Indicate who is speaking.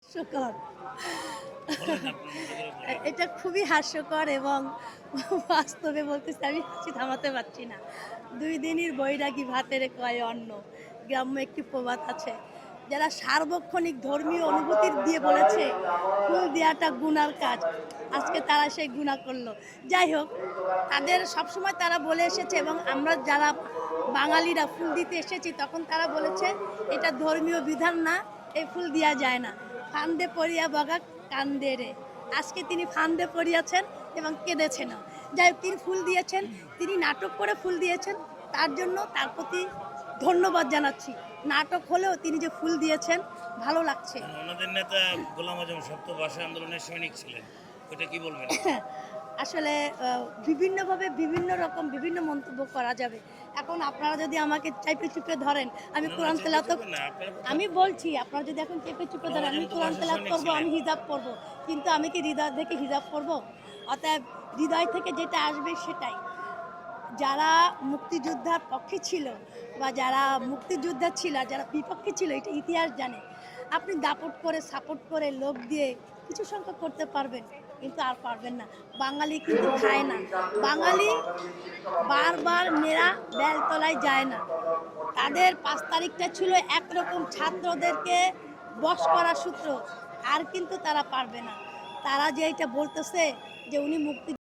Speaker 1: হাস্যকর।
Speaker 2: বলেন আপনার মতো করে বলেন।
Speaker 1: এটা খুবই হাস্যকর এবং বাস্তবে বলতেছি আমি হাসি থামাতে পারছি না। ২ দিনের বৈরাগী ভাতের কয় অন্ন। গ্রাম্য একটি প্রবাদ আছে। যারা সার্বক্ষণিক ধর্মীয় অনুভূতি দিয়ে বলেছে, ফুল দেওয়াটা গুনার কাজ। আজকে তারা সেই গুনাহ করল। যাই হোক, তাদের সবসময় তারা বলে এসেছে এবং আমরা যারা বাঙালিরা ফুল দিতে এসেছি তখন তারা বলেছে, এটা ধর্মীয় বিধান না, এই ফুল দেয়া যায় না। ফান্দে পড়িয়া বগা কান্দে রে। আজকে তিনি ফান্দে পড়িয়াছেন এবং কেঁদেছেনও। যাই হোক, তিনি ফুল দিয়েছেন, তিনি নাটক করে ফুল দিয়েছেন, তার জন্য তার প্রতি ধন্যবাদ জানাচ্ছি। নাটক হলেও তিনি যে ফুল দিয়েছেন ভালো লাগছে।
Speaker 2: ওনাদের নেতা গোলাম আজম সপ্ত ভাষা আন্দোলনের সৈনিক ছিলেন, ওইটা কি বলবেন?
Speaker 1: আসলে বিভিন্নভাবে বিভিন্ন রকম বিভিন্ন মন্তব্য করা যাবে। এখন আপনারা যদি আমাকে চেপে চুপে ধরেন, আমি
Speaker 2: না, না,
Speaker 1: কোরআন
Speaker 2: চেপে
Speaker 1: তেলাওয়াত,
Speaker 2: চুপে না, আপনার কথা।
Speaker 1: আমি বলছি আপনারা যদি এখন চেপে চুপে
Speaker 2: গোলাম
Speaker 1: ধরেন,
Speaker 2: আজম
Speaker 1: আমি
Speaker 2: তো
Speaker 1: কোরআন
Speaker 2: ভাষা
Speaker 1: তেলাওয়াত
Speaker 2: সৈনিক
Speaker 1: করব,
Speaker 2: ছিলেন।
Speaker 1: আমি হিজাব করব, কিন্তু আমি কি হৃদয় থেকে হিজাব করব? অতএব হৃদয় থেকে যেটা আসবে সেটাই। যারা মুক্তিযোদ্ধার পক্ষে ছিল বা যারা মুক্তিযোদ্ধা ছিল আর যারা বিপক্ষে ছিল এটা ইতিহাস জানে। আপনি দাপট করে সাপোর্ট করে লোক দিয়ে কিছু সংখ্যক করতে পারবেন, কিন্তু আর পারবেন না। বাঙালি কিন্তু খায় না। বাঙালি বারবার নেড়া বেলতলায় যায় না। তাদের ৫ তারিখটা ছিল একরকম ছাত্রদেরকে বশ করার সূত্র। আর কিন্তু তারা পারবে না। তারা যে এটা বলতেছে যে উনি মুক্তি